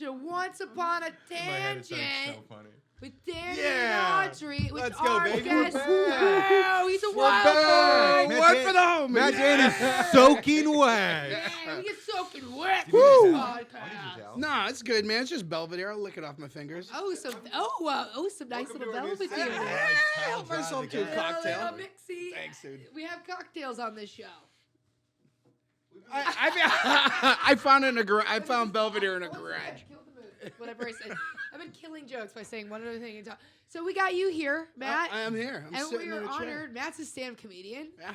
to Once Upon a My head is Tangent so funny. with Danny Yeah. and Audrey. With Let's go, our baby. guest. We're back. Wow, he's a We're wild back. boy. One for the home. Matt Dan is soaking wet. Yeah, we get soaking wet. Woo. for this Why podcast. did you tell? Nah, it's good, man. It's just Belvedere. I'll lick it off my fingers. Some nice little velvet Hey, here. help myself to a again. cocktail. Mixie. Thanks, dude. We have cocktails on this show. I found it in a garage. I found Belvedere in a What's garage. that? Kill the mood. Whatever I said. I've been killing jokes by saying one other thing. So we got you here, Matt. I am here. I'm and sitting we are in a chair. honored. Matt's a stand-up comedian Yeah.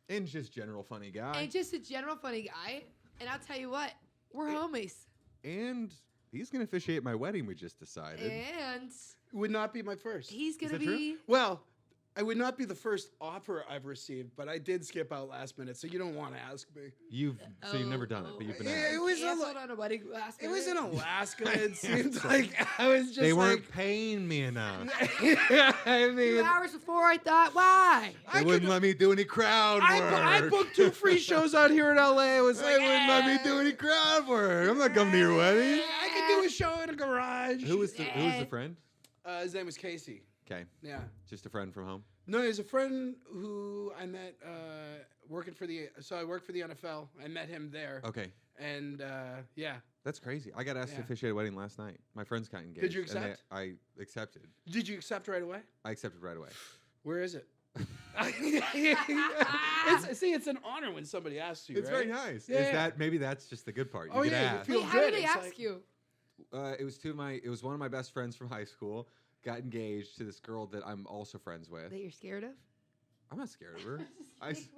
And just general funny guy. and just a general funny guy. And I'll tell you what, we're homies. And he's going to officiate my wedding, we just decided. And Would not be my first. he's gonna that true? be. Well, I would not be the first offer I've received, but I did skip out last minute, so you don't want to ask me. You've never done it, but you've been Yeah, asked. it was Canceled on a wedding last It was minute. in Alaska. It seemed like I was just They weren't like, paying me enough. I mean, 2 hours before I thought, why? They wouldn't let me do any crowd work. I booked 2 free shows out here in LA. It was They like, wouldn't let me do any crowd work. I'm not coming to your wedding. I could do a show in a garage. Who was the friend? His name was Casey. Okay, Yeah. just a friend from home. No, he's a friend who I met working for the. So I worked for the NFL. I met him there. Okay, And yeah. that's crazy. I got asked to Yeah. officiate a wedding last night. My friends got engaged. you and they- accept? I accepted. Did you accept right away? I accepted right away. Where is it? It's an honor when somebody asks you. It's right? very nice. Yeah. maybe that's just the good part? You Oh, get yeah, you asked. feel Wait, how good. did they It's ask like- you? It was one of my best friends from high school. Got engaged to this girl that I'm also friends with. That you're scared of? I'm not scared of her.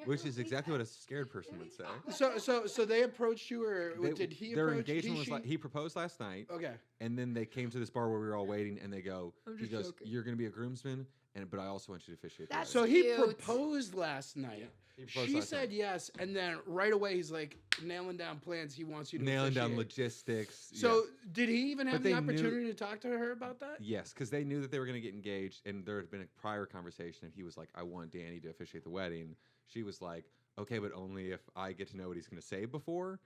Which is exactly what a scared person would say. So they approached you, or did he Their approach? engagement was she? like he proposed last night, Okay. and then they came to this bar where we were all waiting, and they go, I'm he just goes, joking. "You're gonna be a groomsman, but I also want you to officiate." the That's wedding." So he cute. proposed last night. He proposed She last said night. yes, and then right away he's like nailing down plans. He wants you to nailing down officiate. logistics. So did he even have they the knew- opportunity to talk to her about that? Yes, because they knew that they were going to get engaged, and there had been a prior conversation, and he was like, "I want Danny to officiate the wedding." She was like, "Okay, but only if I get to know what he's going to say before."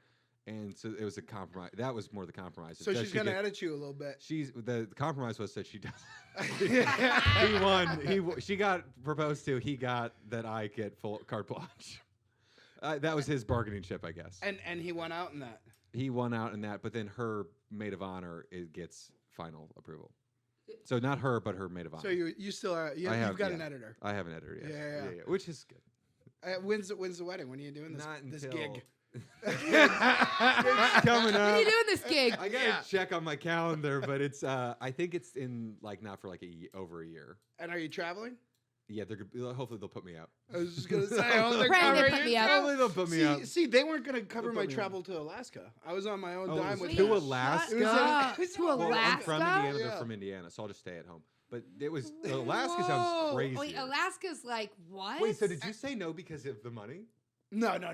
And so it was a compromise. That was more the compromise. So Does she's she gonna get- edit you a little bit. the compromise was that she doesn't. He won. She got proposed to. He got that I get full carte blanche. That was his bargaining chip, I guess. And he went out in that. He won out in that, but then her maid of honor gets final approval. So not her, but her maid of honor. So you still are. You've got an editor. I have an editor. Yes. Yeah. Which is good. When's the wedding? When are you doing this? Not this until gig. coming When up. are you doing this gig? I gotta check on my calendar, but it's. I think it's in not for over a year. And are you traveling? Yeah, hopefully they'll put me out. I was just gonna say. Oh, they're Praying they covering put your me up. travel. Hopefully they'll put me out. See, they weren't gonna cover They'll my put me travel to Alaska. I was on my own Oh, dime it with was them. to Alaska? Shut It was up. it's To well, Well, I'm from Alaska? Indiana. They're Yeah. from Indiana, so I'll just stay at home. But it was Alaska Whoa. sounds crazy. Wait, Alaska's like what? Wait, so did you say no because of the money? No. Okay.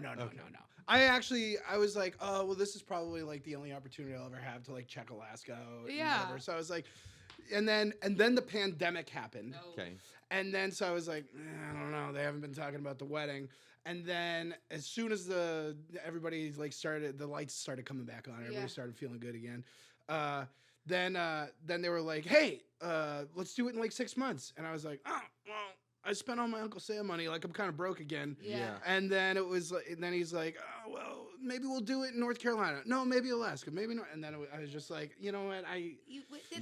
I was like, oh well, this is probably like the only opportunity I'll ever have to like check Alaska. And Yeah. whatever. So I was like, and then the pandemic happened. No. Okay. And then so I was like, I don't know. They haven't been talking about the wedding. And then as soon as everybody like started, the lights started coming back on. Everybody Yeah. started feeling good again. Then they were like, hey, let's do it in like 6 months. And I was like, oh well, I spent all my Uncle Sam money. Like I'm kind of broke again. Yeah. And then it was like, and then he's like, oh well, maybe we'll do it in North Carolina. No, maybe Alaska. Maybe not. And then I was just like, you know what?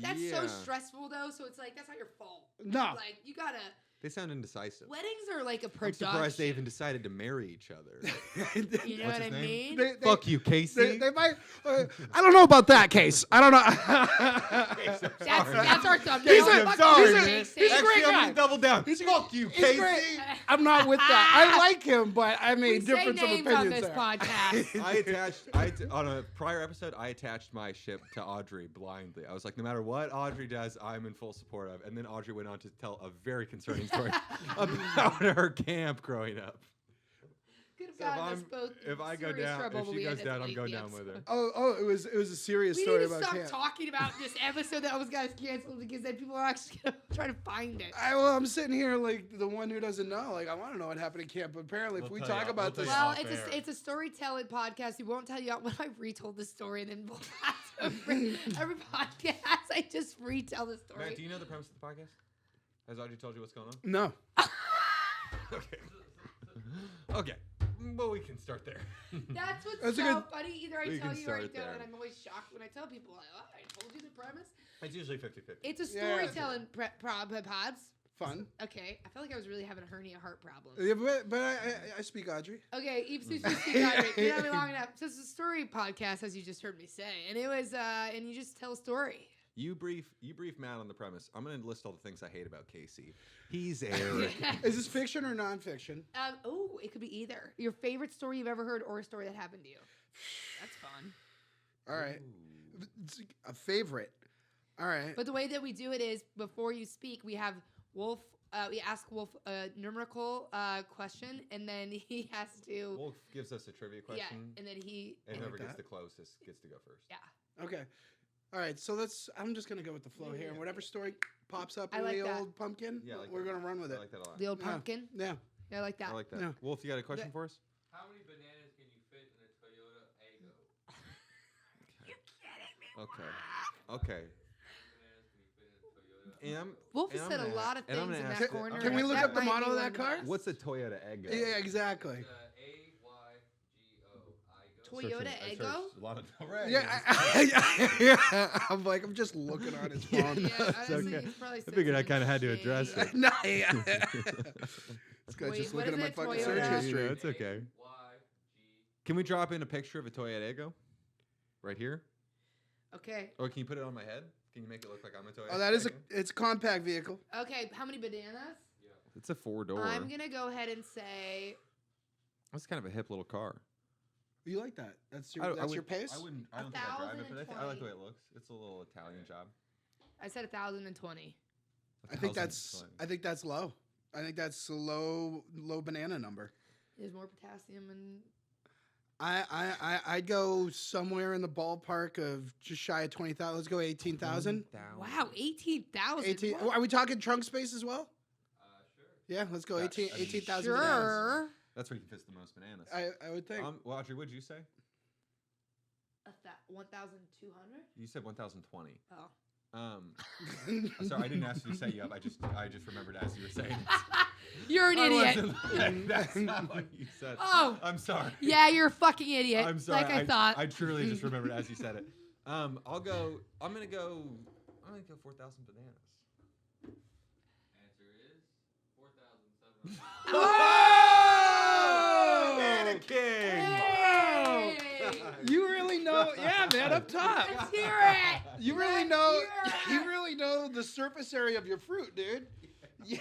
That's so Yeah. stressful though. So it's like that's not your fault. No. Like you gotta. They sound indecisive. Weddings are like a I'm production. surprised they even decided to marry each other. You know What's what I his name? mean? Fuck you, Casey. They might. I don't know about that case. I don't know. That's our thumbnail. Casey, I'm Fuck sorry, you, man. Casey. He's a Actually, great I'm guy. gonna double down. Fuck you, He's Casey. great. I'm not with that. I like him, but I We mean, say difference of names opinions on this there. podcast. On a prior episode, I attached my ship to Audrey blindly. I was like, no matter what Audrey does, I'm in full support of. And then Audrey went on to tell a very concerning story about her camp growing up. Could have So if gotten us I'm- both if I go serious down- trouble, if but she we goes had to down, I'm delete going the down with her. episode. it was a serious We story need to about stop camp. talking about this episode that almost got us canceled because then people are actually gonna try to find it. I'm sitting here like the one who doesn't know. Like I want to know what happened at camp. But apparently, if We'll we tell talk you- about we'll this, tell Well, you off air. it's a storytelling podcast. We won't tell you when I retold the story, and then we'll have to every podcast I just retell the story. Matt, do you know the premise of the podcast? Has Audrey told you what's going on? no. Okay. Okay. Well, we can start there. That's what's That's a so good- funny. Either I We tell can you or I start don't, there. and I'm always shocked when I tell people, like, oh, I told you the premise. It's usually 50-50. It's a Yeah. storytelling pods. Fun. Okay, I felt like I was really having a hernia heart problem. Yeah, but I speak Audrey. Okay, You've been on me long enough. So it's a story podcast, as you just heard me say, and it was, and you just tell a story. You brief Matt on the premise. I'm going to list all the things I hate about Casey. He's arrogant. Is this fiction or nonfiction? Oh, it could be either. Your favorite story you've ever heard or a story that happened to you. That's fun. All right. Ooh. It's a favorite. All right. But the way that we do it is before you speak, we have Wolf. We ask Wolf a numerical question, and then he has to. Wolf gives us a trivia question. Yeah, and then he. and I whoever like gets that. the closest gets to go first. Yeah. Okay. All right. So I'm just gonna go with the flow here, and whatever story pops up I in like the that. old pumpkin, Yeah, I like we're that. gonna run with I it. like that a lot. The old Yeah. pumpkin. Yeah. Yeah, I like that. I like that. Yeah. Wolf, you got a question for us? How many bananas can you fit in a Toyota Aygo? Okay. Okay. Bananas can you fit in a Toyota? And Wolf and has I'm said a gonna lot ask- of and I'm things in gonna that ask- corner. I'm Can we gonna look That up the might be model of one that the car? best. What's a Toyota Eggo? Yeah, exactly. It's A-Y-G-O. Aygo. Toyota I Eggo? searched a lot of Right. Yeah, I'm like, I'm just looking on his phone. Yeah, It's honestly, okay. he's probably I figured I sensitive kinda had to shade. address it. No, yeah. This guy's Wait, just what looking at is my it? fucking Toyota? search Yeah, history. it's okay. A-Y-G. Can we drop in a picture of a Toyota Eggo? Right here? Okay. Or can you put it on my head? Can you make it look like I'm a Toyota? Oh, that is Eggo? it's a compact vehicle. Okay. How many bananas? It's a 4-door. I'm gonna go ahead and say. That's kind of a hip little car. You like that? That's your I that's would- your pace. I wouldn't. I don't think I'd drive it, but I like the way it looks. It's a little Italian job. I said 1,020. I think 1,020. that's low. I think that's a low banana number. There's more potassium and. I'd go somewhere in the ballpark of just shy of 20,000. Let's go 18,000. Wow, 18,000. 18. Whoa. Are we talking trunk space as well? Sure. Yeah, let's go That's- 18,000. Sure. bananas. That's where you can fit the most bananas. I would think. Well, Audrey, what'd you say? 1,200. You said 1,020. Oh. Sorry, I didn't ask you to set you up. I just remembered as you were saying. You're an I idiot. wasn't- That's not what you said. Oh. I'm sorry. Yeah, you're a fucking idiot. I'm sorry. Like I thought. I truly just remembered as you said it. I'm gonna go 4,000 bananas. Answer is 4,700. Oh! Banana King! Hey! You really know, yeah, man, up top. Let's hear it. You really Let's know, hear it. you really know the surface area of your fruit, dude. Yeah.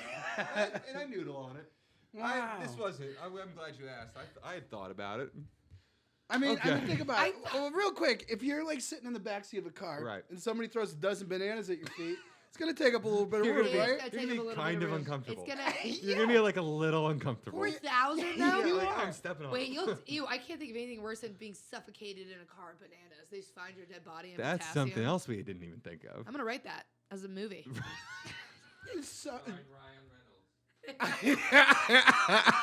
And I noodle on it. Wow. This wasn't. I'm glad you asked. I had thought about it. I mean, Okay. think about it. Well, real quick, if you're like sitting in the backseat of a car Right. and somebody throws a dozen bananas at your feet, it's gonna take up a little bit of You're room, It is gonna right? gonna You're take gonna up a be little kind bit of room. uncomfortable. It's gonna. You're gonna be like a little uncomfortable. 4,000 Yeah, though. you like, are. I'm stepping on. Wait, it. I can't think of anything worse than being suffocated in a car of bananas. They just find your dead body in That's potassium. something else we didn't even think of. I'm gonna write that as a movie. So- Ryan Reynolds.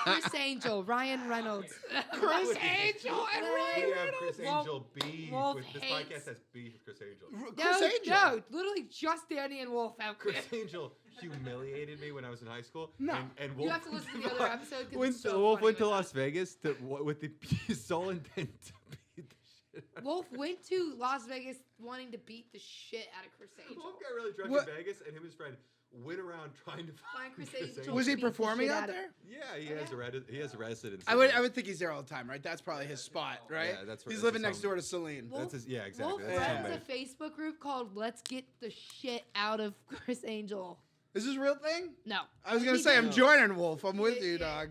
Chris Angel, Ryan Reynolds. Chris Angel and Ryan We have Reynolds. Chris Angel beef. Wolf With, this hates- podcast has beef with Chris Angel. Chris Angel. No, literally just Danny and Wolf out there. Chris Angel humiliated me when I was in high school. No. And You have to listen to the other episode. 'cause When it's so Wolf funny went to with Las us. Vegas with the sole intent to beat the shit out of Wolf went to Las Vegas wanting to beat the shit out of Chris Angel. Wolf got really drunk What- in Vegas, and him and his friend went around trying to Find find Chris Chris Angel. Angel. Was he Beat the performing shit out out of- there? Yeah, he has a residence. I would think he's there all the time, right? That's probably his spot, right? Yeah, that's where- He's that's living his next home. door to Celine. Wolf- That's his, yeah, exactly. Wolf That's his Yeah. home runs base. a Facebook group called "Let's Get the Shit Out of Chris Angel." Is this a real thing? No, I was gonna He say I'm did. joining Wolf. I'm with Yeah, you, yeah. dog.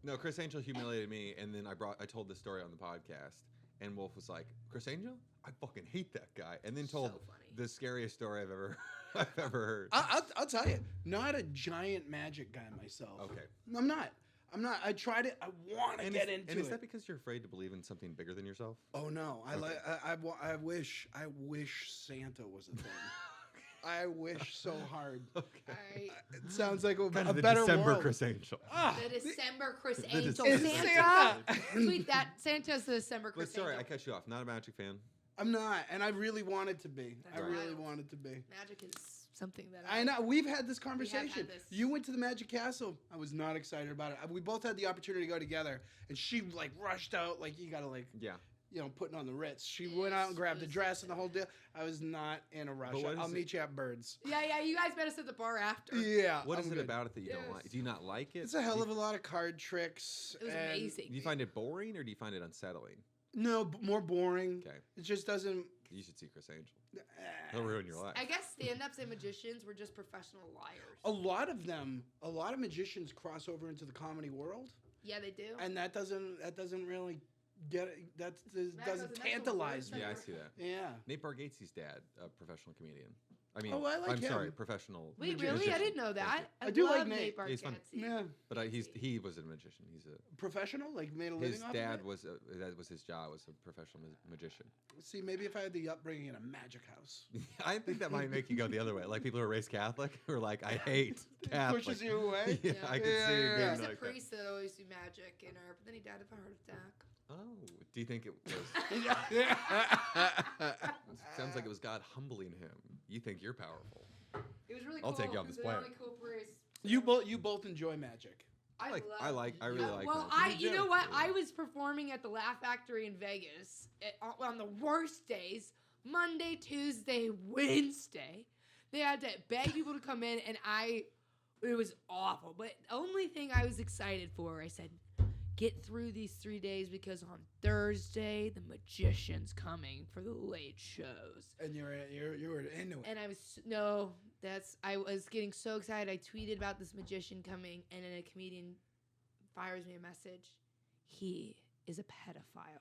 No, Chris Angel humiliated me, and then I told the story on the podcast, and Wolf was like, "Chris Angel, I fucking hate that guy," and then told So funny. the scariest story I've ever I've ever heard. I'll tell you, not a giant magic guy myself. Okay. I'm not. I'm not. I tried it. I want to get into And is it. that because you're afraid to believe in something bigger than yourself? Oh no! Okay. I wish Santa was a thing. I wish so hard. Okay. All right. It sounds like a Kind of the better December world. Chris Angel. Ah, The December Chris the Angel. December Santa. Santa. Tweet that. Santa's the December But Chris sorry, I Angel. cut you off. Not a Magic fan. I'm not, and I really wanted to be. I That's really wild. wanted to be. Magic is something that I know. We've had this had conversation. this. You went to the Magic Castle. I was not excited about it. We both had the opportunity to go together, and she like rushed out. Like you gotta like Yeah. putting on the Ritz. She went out and grabbed the dress and the whole deal. I was not in a rush. But what is I'll it- meet you at Birds. Yeah, you guys met us at the bar after. Yeah. What is I'm it good. about it that you don't like? Yes. Do you not like it? It's a hell of a lot of card tricks. It was and- amazing. Do you find it boring or do you find it unsettling? No, more boring. Okay. It just doesn't. You should see Chris Angel. He'll ruin your life. I guess stand-ups and magicians were just professional liars. A lot of magicians cross over into the comedy world, Yeah, they do. and that doesn't really get it. That Matt doesn't goes, "That's the tantalize worst me. Yeah, I ever." see that. Yeah. Nate Bargatze's dad, a professional comedian. I mean, Oh, I like I'm sorry, him. professional. Wait, Magician. really? I didn't know that. I do like love Nate. He's fun. Bargatze. Yeah. But he was a magician. He's a Professional, like made a living his off dad of it. was that was his job, was a professional magician. See, maybe if I had the upbringing in a magic house, I think that might make you go the other way. Like people who are raised Catholic who are like, I hate Catholic. pushes you away. Yeah, Yeah. I can Yeah, see yeah, you yeah. being There was a like that. priest that always do magic in our, but then he died of a heart attack. Oh, do you think it was? Sounds like it was God humbling him. You think you're powerful. It was really I'll cool. take you off It was this the planet. only cool priest. You both enjoy magic. I love really like Well, magic. you do. know what? I was performing at the Laugh Factory in Vegas on the worst days, Monday, Tuesday, Wednesday. They had to beg people to come in, and it was awful. But the only thing I was excited for, I said, get through these 3 days because on Thursday the magician's coming for the late shows. And you were into it. And I was getting so excited. I tweeted about this magician coming, and then a comedian fires me a message. He is a pedophile.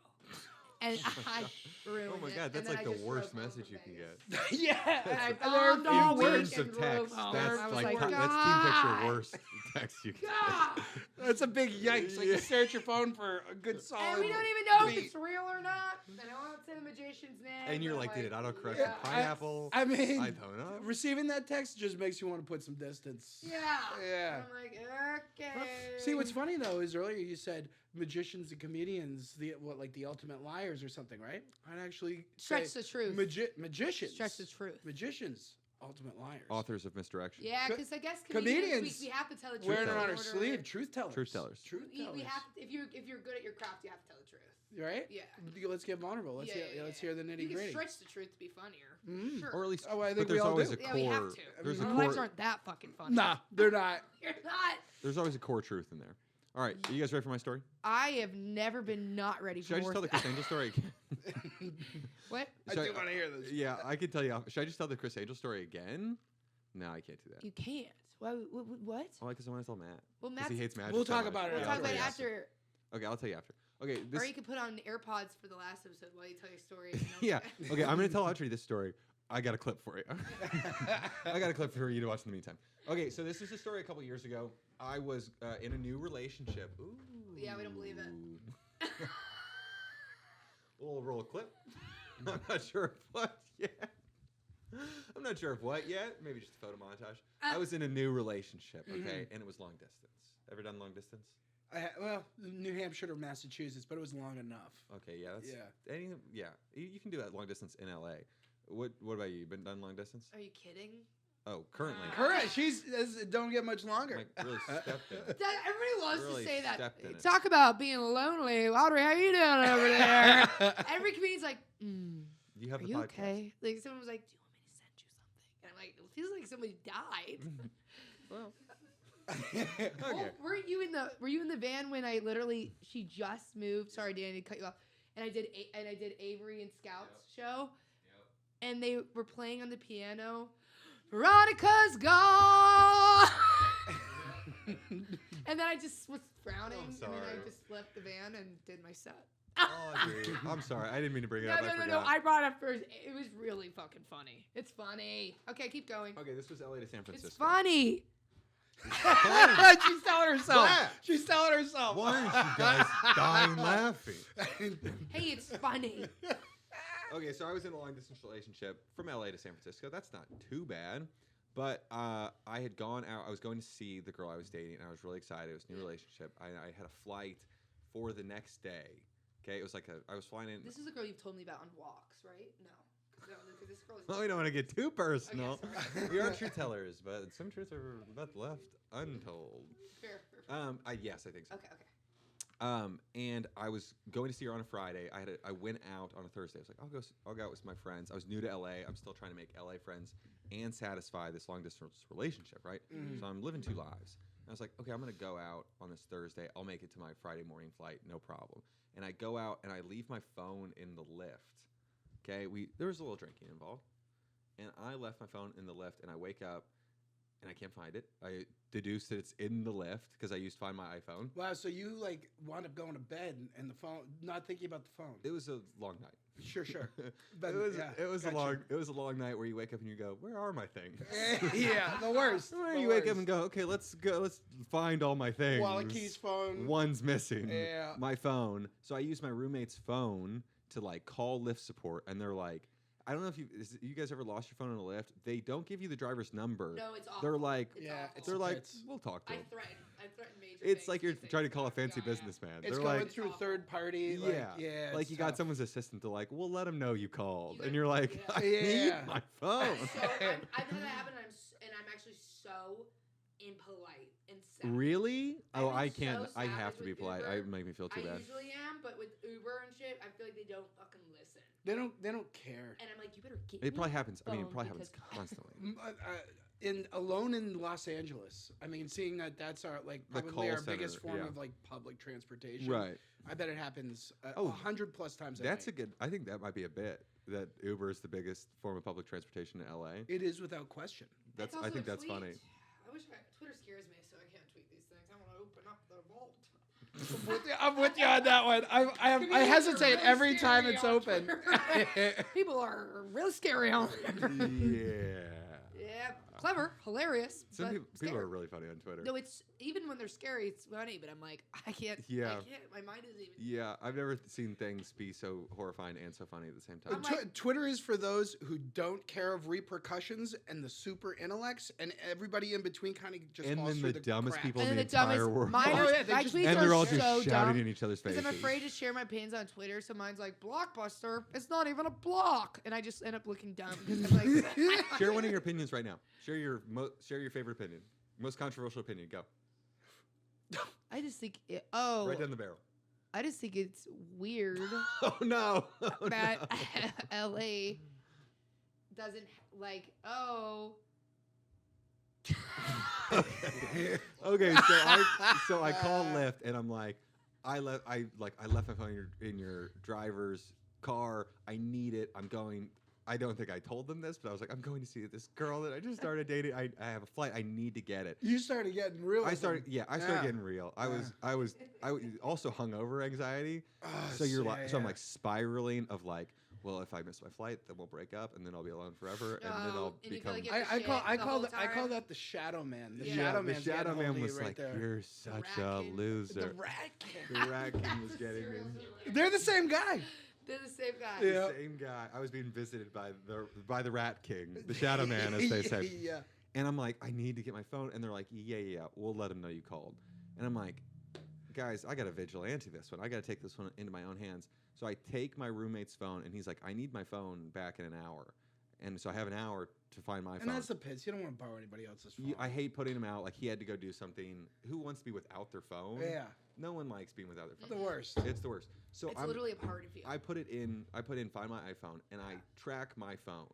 And I ruined Oh my it. God, that's And then like I the just worst drove home message from you can Vegas. get. Yeah. And I And there are bombed few all In week terms and of drove text, home. that's I was like like, that's team picture worst text you can God. That's a big yikes. Like Yeah. you stare at your phone for a good solid. And we don't even know if beat. it's real or not. And I won't say the magician's name. And you're but like, did it autocorrect yeah. to pineapple? I mean, I don't know. receiving that text just makes you want to put some distance. Yeah. Yeah. And I'm like, okay. See, what's funny though is earlier you said magicians and comedians, the ultimate liars or something, right? I'd actually Stretch say the truth. magicians. Stretch the truth. Magicians, ultimate liars. Authors of misdirection. Yeah, Co- because I guess comedians we have to tell the truth. Wearing it Truth on in our order- sleeve, truth tellers. Truth tellers. Truth tellers. We have to, if you're good at your craft, you have to tell the truth. Right? Yeah. Let's get vulnerable. Let's hear the You nitty can gritty. stretch the truth to be funnier. Mm. Sure. Or at least, Oh, I think but we there's all always do. a Yeah, we have core. to. There's a Our core. lives aren't that fucking funny. Nah, they're not. You're not. There's always a core truth in there. All right, are you guys ready for my story? I have never been not ready for Should I just more tell the th- Chris Angel story again? What? I Should do want to hear this. Yeah, I can tell you. Should I just tell the Chris Angel story again? No, I can't do that. You can't. What? Oh, because I want to tell Matt. Well, because Matt's, he hates magic. We'll so talk much. about it we'll Yeah, talk I'll about tell it you after. Okay, I'll tell you after. Okay, this. Or you could put on AirPods for the last episode while you tell your story. Yeah. Okay, I'm gonna tell Audrey this story. I got a clip for you. I got a clip for you to watch in the meantime. Okay, so this is a story a couple years ago. I was in a new relationship. Ooh. Yeah, we don't believe it. We'll roll a clip. I'm not sure of what yet. I'm not sure of what yet. Maybe just a photo montage. I was in a new relationship, okay, and it was long distance. Ever done long distance? Well, New Hampshire or Massachusetts, but it was long enough. Okay, yeah, that's Yeah. You can do that long distance in LA. What about you? You been done long distance? Are you kidding? Oh, currently. Correct. Don't get much longer. Like really stepped in it. Everybody loves Really to say that. stepped in it. Talk about being lonely. Audrey, how you doing over there? Every comedian's like, You have are the you podcast. okay? Like someone was like, do you want me to send you something? And I'm like, it feels like somebody died. Well, Okay. Well, were you in the van when I literally she just moved? Sorry, Danny, to cut you off. And I did Avery and Scout's show, and they were playing on the piano. Veronica's gone. And then I just was frowning, I'm and then sorry. I just left the van and did my set. Audrey, I'm sorry. I didn't mean to bring it up. I No. forgot. I brought it up first. It was really fucking funny. It's funny. Okay, keep going. Okay, this was LA to San Francisco. It's funny. She's telling herself. Laugh. She's telling herself. Why aren't you guys dying laughing? Hey, it's funny. Okay, so I was in a long distance relationship from LA to San Francisco. That's not too bad. But I had gone out. I was going to see the girl I was dating, and I was really excited. It was a new relationship. I had a flight for the next day. Okay, it was like I was flying in. This is a girl you've told me about on walks, right? No. Because this girl is. Well, we don't want to get too personal. sorry. We are truth tellers, but some truths are left untold. Fair. Yes, I think so. Okay. And I was going to see her on a Friday. I went out on a Thursday. I was like, I'll go out with my friends. I was new to LA. I'm still trying to make LA friends and satisfy this long distance relationship, right? Mm. So I'm living two lives. And I was like, okay, I'm gonna go out on this Thursday. I'll make it to my Friday morning flight, no problem. And I go out and I leave my phone in the lift. Okay, there was a little drinking involved, and I left my phone in the lift. And I wake up and I can't find it. I deduced that it's in the lift because I used to find my iPhone. Wow, so you like wound up going to bed and the phone, not thinking about the phone. It was a long night. Sure. But it was gotcha. a long night where you wake up and you go, where are my things? Yeah, the worst. Where the you wake up worst. and go, okay, let's find all my things. Wallet, keys, phone. One's missing. Yeah. My phone. So I used my roommate's phone to like call lift support, and they're like, I don't know if you guys ever lost your phone in a lift. They don't give you the driver's number. No, it's awful. They're like, It's Yeah, awful. it's they're a like, bits. we'll talk to I them. threaten major It's things like you're these days. trying to call a Yeah, fancy yeah. businessman. It's They're going like, through Awful. third party. yeah, Like like you got someone's assistant to like, we'll let them know you called, You and you're like, yeah. I Yeah. need my phone. So I've had that happen, and I'm actually so impolite and sad. Really? I've Oh, been I so can't. I savage have to be with polite. Uber. I make me feel too I bad. usually am, but with Uber and shit, I feel like they don't fucking listen. They don't care. And I'm like, you better get It me probably the happens. I mean, it phone probably happens because- constantly. Alone in Los Angeles. I mean, seeing that's our like The probably call our biggest center, form yeah. of like public transportation. Right. I bet it happens 100 plus times. That's a a good. I think that might be a bit. That Uber is the biggest form of public transportation in LA. It is without question. That's. It's I also think a that's tweet. funny. I wish Twitter scares me, so I can't tweet these things. I want to open up the vault. I'm with you on that one. I Comedians are hesitate really every time scary it's on open. Twitter. People are real scary on Twitter. Yeah. Yeah, clever, hilarious. Some but people scary. are really funny on Twitter. No, it's even when they're scary, it's funny. But I'm like, I can't. Yeah. I can't. My mind isn't even. Yeah, I've never seen things be so horrifying and so funny at the same time. I'm like- Twitter is for those who don't care of repercussions and the super intellects, and everybody in between kind of just And falls then through the dumbest cracks. people And in then the the dumbest. entire world. Mine Oh, are, yeah, they my just- tweets and are they're all so just shouting dumb in each other's faces. because I'm afraid to share my pins on Twitter. So mine's like Blockbuster. It's not even a block, and I just end up looking dumb because I'm like. Share one of your opinions right now. Share your favorite opinion. Most controversial opinion. Go. I just think. Right down the barrel. I just think it's weird Oh no. Oh, that no. LA doesn't like. Okay, so I call Lyft and I'm like, I left my phone in your driver's car. I need it. I'm going. I don't think I told them this, but I was like, I'm going to see this girl that I just started dating. I have a flight. I need to get it. You started getting real. I with started them. getting real. I was also hungover anxiety. Oh, So you're like, yeah, so I'm yeah. like spiraling of like, well, if I miss my flight, then we'll break up, and then I'll be alone forever, and then Oh, I'll and you feel become. like you have to I call shit the whole I call time. that the shadow man. The Yeah. shadow the man's getting shadow hold man of you was right like, there. "You're such a rat king. loser." The rat king. The rat king was getting me. They're the same guy. They're the same guy. Yeah. The same guy. I was being visited by the rat king, the shadow man, as they say. Yeah. And I'm like, I need to get my phone, and they're like, yeah, we'll let him know you called. And I'm like, guys, I got to vigilante this one. I got to take this one into my own hands. So I take my roommate's phone, and he's like, I need my phone back in an hour. And so I have an hour to find my And phone. that's the piss. You don't want to borrow anybody else's phone. I hate putting him out. Like, he had to go do something. Who wants to be without their phone? Yeah. No one likes being without their The phone. worst. It's the worst. So It's I'm, literally a party field. I put in Find My iPhone, and I track my phone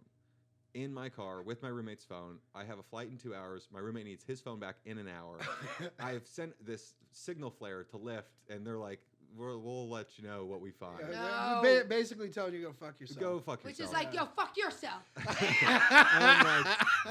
in my car with my roommate's phone. I have a flight in 2 hours. My roommate needs his phone back in an hour. I've sent this signal flare to Lyft, and they're like, we'll let you know what we find. Yeah, No. they're basically telling you to go fuck yourself. Go fuck Which yourself. is like, yo, fuck yourself.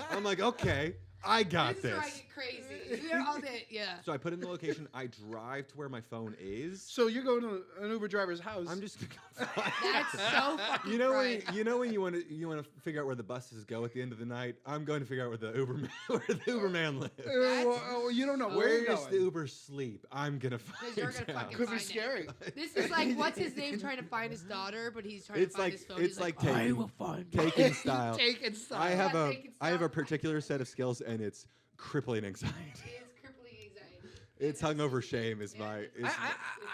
I'm like, okay, I got This is this. where I get crazy. They're all day. Yeah. So I put in the location. I drive to where my phone is. So you're going to an Uber driver's house. I'm just. That's so fucking You know right. when you want to figure out where the buses go at the end of the night. I'm going to figure out where the Uber man lives. Well, you don't know where you're does the going. Uber sleep? I'm gonna find you're gonna out. fucking Could be find it. scary. This is like, what's his name trying to find his daughter, but he's trying It's to find like his phone. it's He's like "I taking will find taking style. Taking style. I have Yeah, a taking I have a style. particular set of skills, and it's crippling anxiety. It's crippling anxiety. It's hungover shame is my. Is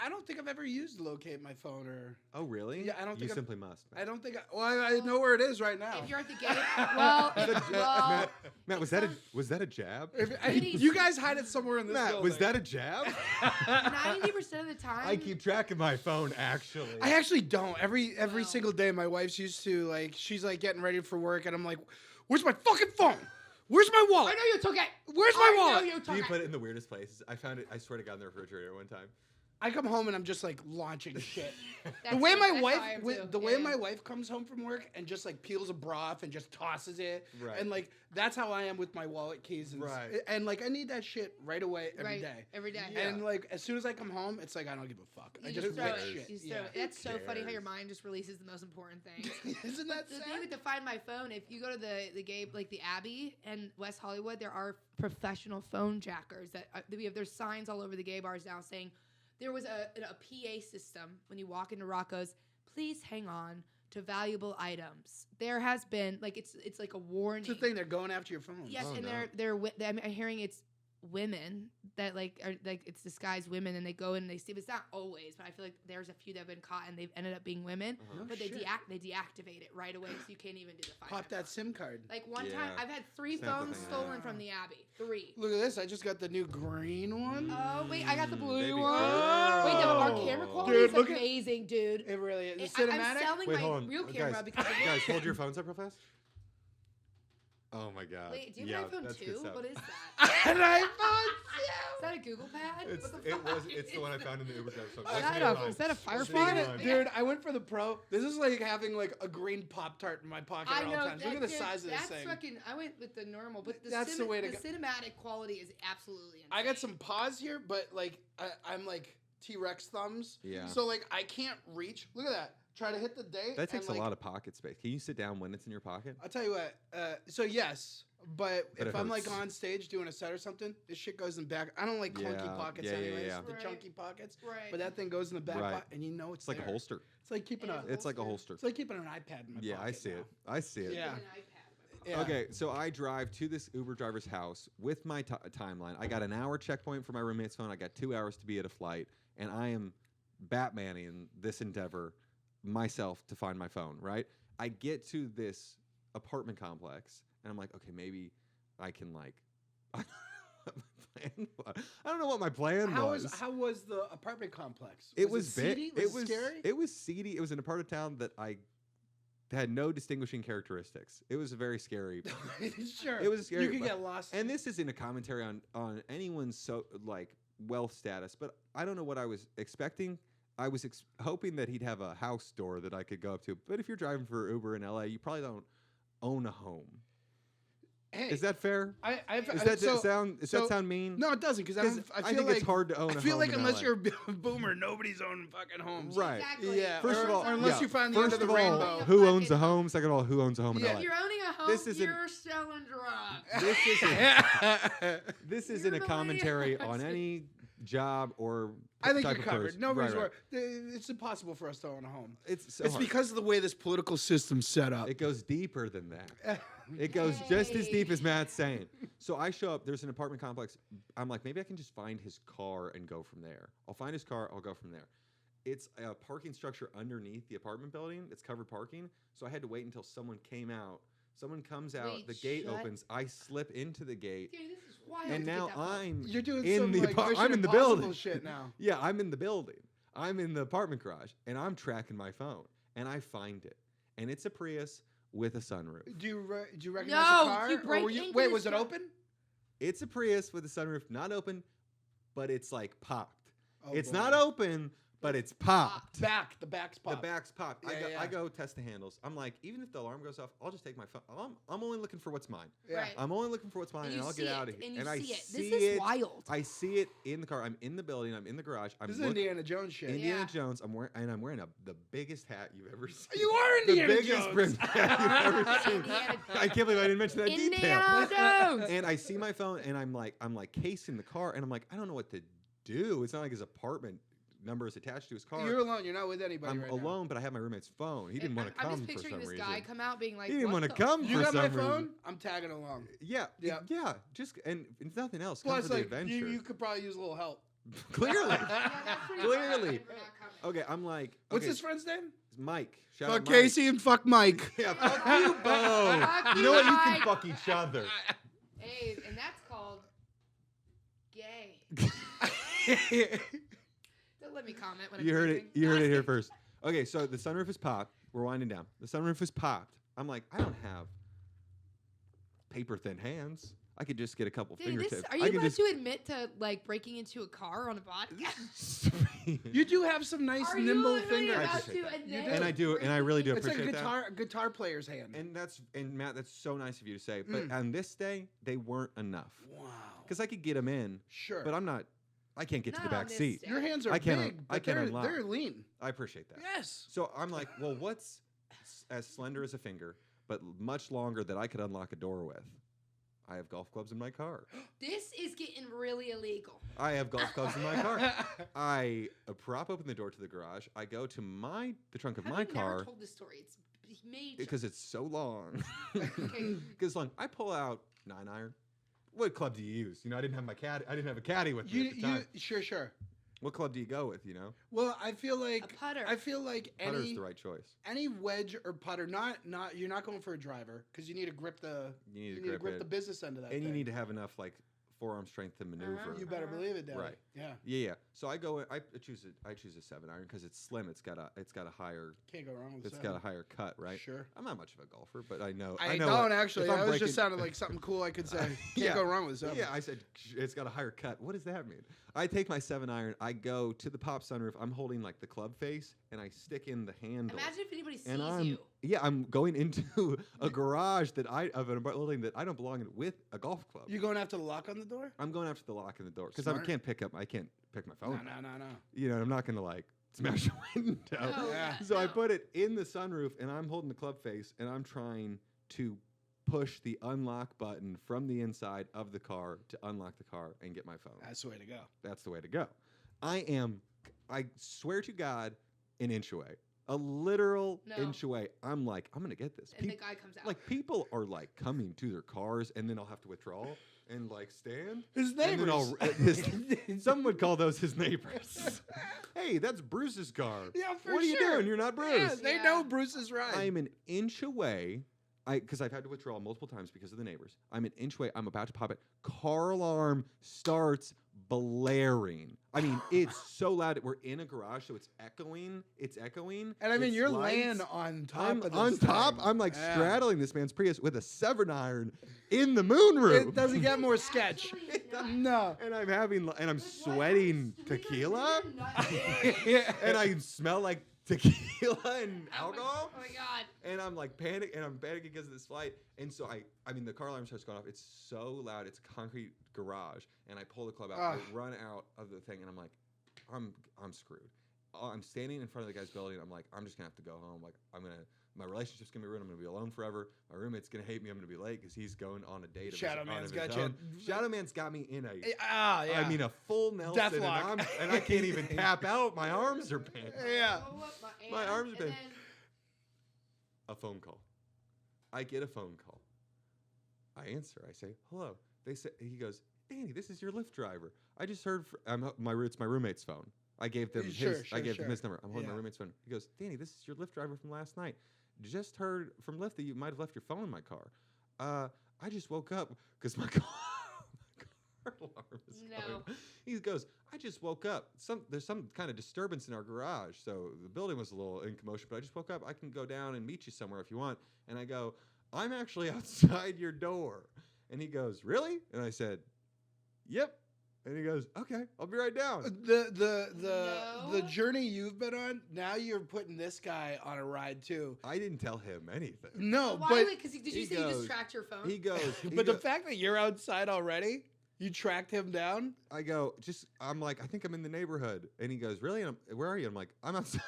I don't think I've ever used locate my phone or. oh really? Yeah, I don't You think I've- simply must. I don't think. I know where it is right now. If you're at the gate, well, well, Matt, was that a jab? You guys hide it somewhere in this Matt, building. was that a jab? 90% of the time, I keep track of my phone actually. I actually don't. Every Wow. single day, my wife's used to like. She's like getting ready for work, and I'm like, "Where's my fucking phone? Where's my I wallet? know you took it. Where's my I know wallet?" you Do took you it. put it in the weirdest places? I found it. I swear to God, in the refrigerator one time. I come home and I'm just like launching shit. That's The way it. my That's wife, how I am, too. the way Yeah. my wife comes home from work and just like peels a bra off and just tosses it, Right. and like that's how I am with my wallet keys, and, Right. and like I need that shit right away every day. Right, every day. Yeah. And like as soon as I come home, it's like I don't give a fuck. I You just throw rip it. shit. You just Yeah. throw it. That's so funny how cares? your mind just releases the most important things. Isn't that The thing sad? with the Find My Phone, if you go to the gay, like the Abbey and West Hollywood, there are professional phone jackers that we have. There's signs all over the gay bars now saying there was a PA system when you walk into Rocco's. Please hang on to valuable items. There has been like it's like a warning. It's the thing, they're going after your phone. Yes, Oh, and no. I'm hearing it's women that like are like it's disguised women, and they go in and they see. But it's not always, but I feel like there's a few that have been caught and they've ended up being women. Uh-huh. No But they shit. deactivate it right away, so you can't even do the Find Pop My that Phone. SIM card. Like one Yeah. time, I've had 3 Snap the phones thing. stolen from the Abbey. 3. Look at this. I just got the new green one. Oh wait, I got the blue baby. one. Oh. Wait, no, our camera quality Dude, is look at- amazing, dude. It really is. I'm Cinematic. selling Wait, my hold on. real camera guys, because of guys, hold your phones up real fast. Oh my God. Wait, do you yeah, have an iPhone that's good 2? stuff. What is that? An iPhone Is that a Google Pad? It's, What the it was. fuck It's the one I found in the Uber driver. Is that a Firefly? Speaking of, dude, I went for the Pro. This is like having like a green Pop Tart in my pocket I at all know. times. Look at the size of this That's thing. fucking. I went with the normal, but That's the way to the go. cinematic quality is absolutely insane. I got some paws here, but like I'm like T-Rex thumbs. Yeah. So like I can't reach. Look at that. Try to hit the date. That takes and, a like, lot of pocket space. Can you sit down when it's in your pocket? I'll tell you what. So yes, but But if it I'm like hurts. on stage doing a set or something, this shit goes in the back. I don't like clunky Yeah, pockets yeah, yeah, anyways. yeah. The Right. chunky pockets. Right. But that thing goes in the back, Right. and you know it's It's like a there. holster. It's like keeping a. It's like a holster. It's like keeping an iPad in my Yeah, pocket. I see now. it. I see it. Yeah. An iPad. Yeah. Okay, so I drive to this Uber driver's house with my timeline. I got an hour checkpoint for my roommate's phone. I got 2 hours to be at a flight, and I am Batmaning this endeavor myself to find my phone. Right? I get to this apartment complex, and I'm like, okay, maybe I can like. I don't know what my plan was. How was the apartment complex? It was seedy? big. Was it scary? It was seedy. It was in a part of town that I had no distinguishing characteristics. It was very scary. Sure. It was scary, You could but- get lost. And this isn't a commentary on anyone's like wealth status, but I don't know what I was expecting. I was hoping that he'd have a house door that I could go up to. But if you're driving for Uber in LA, you probably don't own a home. Hey, Is that fair? I've, Does I- that so- sound? Does so- that sound mean? No, it doesn't because I 'Cause don't. I I feel think like it's hard to own a I feel home like in unless LA. you're a boomer, nobody's owning fucking homes. Right. Exactly. Yeah. First of all, or unless yeah. you find the end First of the of all, rainbow. who owns a home? Second of all, who owns a home in Yeah. LA? If you're owning a home, This isn't- you're selling drugs. This isn't. I This isn't a You're the commentary lady. on any job or think type you're of covered. person. Nobody's Right, right. worried. It's impossible for us to own a home. It's so It's hard. because of the way this political system's set up. It goes deeper than that. It goes just as deep as Matt's saying. So I show up. There's an apartment complex. I'm like, maybe I can just find his car and go from there. I'll find his car. I'll go from there. It's a parking structure underneath the apartment building. It's covered parking. So I had to wait until someone came out. Someone comes out. Wait, the gate shut- opens. I slip into the gate. Dude, this is wild. And to get now that far. I'm You're doing in some the like apart- Mission I'm in the Impossible building. shit now. Yeah, I'm in the building. I'm in the apartment garage, and I'm tracking my phone, and I find it, and it's a Prius with a sunroof. Do you recognize No, the car? you Or break were you, into wait, this was it car- open? It's a Prius with a sunroof, not open, but it's like popped. Oh, it's boy. not open, but it's popped. The back's popped. The back's popped. Yeah, I go test the handles. I'm like, even if the alarm goes off, I'll just take my phone. I'm only looking for what's mine. Yeah. Right. I'm only looking for what's mine, And and you I'll see get it, out of here. and you I see it. see This is it. wild. I see it in the car. I'm in the building. I'm in the garage. I'm This is looking. Indiana Jones shit. Indiana Yeah. Jones. I'm wearing the biggest hat you've ever seen. You are the Indiana biggest Jones. brim hat you've ever seen. Indiana- I can't believe I didn't mention that detail. Indiana Jones. And I see my phone, and I'm like casing the car, and I'm like, I don't know what to do. It's not like his apartment number is attached to his car. You're alone. You're not with anybody I'm right alone, but I have my roommate's phone. He didn't want to come I'm just for picturing some this reason. guy come out being like, He didn't want want to come now. You for got my some phone? reason. I'm tagging along. Yeah, Yeah. Just and it's nothing else. Come Plus, for the like, adventure. you could probably use a little help. Clearly. Yeah, that's pretty Clearly. bad. We're not coming. Okay, I'm like, What's okay, his friend's name? Mike. Shout Fuck out Mike. Casey and fuck Mike. Yeah, fuck you both. Fuck You know what? You Mike. can fuck each other. Hey, and that's called gay. Don't let me comment when I'm You heard it. drinking. You heard it here Nasty. first. Okay, so the sunroof is popped. We're winding down. The sunroof is popped. I'm like, I don't have paper thin hands. I could just get a couple Dude, fingertips. are you about to admit to like breaking into a car on a podcast? You do have some nice Are you nimble literally fingers. I about appreciate to that. admit do. And I do, and I really do It's like a appreciate that. guitar player's hand. And Matt, that's so nice of you to say. But Mm. on this day, they weren't enough Wow. because I could get them in, Sure. but I can't get to the Not on back this seat. day. Your hands are I can't big, un- but I can't they're, unlock. they're lean. I appreciate that. Yes. So I'm like, well, what's as slender as a finger, but much longer that I could unlock a door with? I have golf clubs in my car. This is getting really illegal. I have golf clubs in my car. I prop open the door to the garage. I go to the trunk of Have my you never car told this story? It's major. because it's so long. Okay. Because long. I pull out 9-iron. What club do you use? You know, I didn't have a caddy with me at the time. Sure. What club do you go with? You know, Well, I feel like A putter. putter's any the right choice. any wedge or putter, not you're not going for a driver because you need to grip the You need to grip grip the it, business end of that. and you thing. need to have enough like forearm strength to maneuver. You better believe it, Daddy. Right. Yeah. Yeah. So I go. I choose a 7-iron because it's slim. It's got a higher. Can't go wrong with It's that. got a higher cut, right? Sure. I'm not much of a golfer, but I know. I know don't what- actually. if I'm That was breaking- just sounded like something cool I could say. Can't Yeah. go wrong with something. Yeah, I said it's got a higher cut. What does that mean? I take my 7-iron. I go to the pop sunroof. I'm holding like the club face, and I stick in the handle. Imagine if anybody sees and you. I'm going into a garage of a building that I don't belong in with a golf club. You going after the lock on the door? I'm going after the lock in the door because I Smart. can't pick my phone. No. You know, I'm not gonna like smash a window. No, Yeah. So I no. put it in the sunroof, and I'm holding the club face, and I'm trying to push the unlock button from the inside of the car to unlock the car and get my phone. That's the way to go. That's the way to go. I swear to God, an inch away. A literal No. inch away. I'm like, I'm going to get this. And the guy comes out. Like, people are like coming to their cars, and then I'll have to withdraw and like stand. His And then neighbors. some would call those his neighbors. Hey, that's Bruce's car. Yeah, for What are you sure. doing? You're not Bruce. Yeah, they Yeah. know Bruce is right. I'm an inch away. Because I've had to withdraw multiple times because of the neighbors. I'm an inch away. I'm about to pop it. Car alarm starts blaring. I mean, it's so loud. We're in a garage, so it's echoing. And I mean, It's you're lights. laying on top I'm of this on top. thing. I'm like Yeah. straddling this man's Prius with a 7-iron in the moonroof. It doesn't get more sketch. Absolutely not. No. And I'm Like, what? sweating Sweet tequila, or nut? and I smell like tequila and alcohol. Oh my god. And I'm like I'm panicking because of this flight. And so I mean, the car alarm starts going off. It's so loud. It's a concrete garage. And I pull the club out. Ugh. I run out of the thing, and I'm like, I'm screwed. I'm standing in front of the guy's building. I'm like, I'm just gonna have to go home. Like, my relationship's gonna be ruined. I'm gonna be alone forever. My roommate's gonna hate me. I'm gonna be late because he's going on a date. Shadow on Man's his got you. own. Shadow Man's got me in a. Yeah. I mean, a full Nelson, and, Deathlock. and I can't even tap out. My arms are bent. Yeah. Oh, My and- arms have and been- then- A phone call. I get a phone call. I answer. I say, hello. He goes, Danny, this is your Lyft driver. I just heard. It's my roommate's phone. I gave them Sure, his. I sure, gave them sure. his number. I'm holding my Yeah. roommate's phone. He goes, Danny, this is your Lyft driver from last night. Just heard from Lyft that you might have left your phone in my car. I just woke up because my car alarm is No. going. He goes, I just woke up. There's some kind of disturbance in our garage, so the building was a little in commotion. But I just woke up. I can go down and meet you somewhere if you want. And I go, I'm actually outside your door. And he goes, really? And I said, yep. And he goes, okay, I'll be right down. The journey you've been on, now you're putting this guy on a ride too. I didn't tell him anything. No, Why? but Because did you he say you goes- just tracked your phone? He goes, but the fact that you're outside already, you tracked him down. I go, I'm like, I think I'm in the neighborhood. And he goes, really? And where are you? I'm like, I'm outside.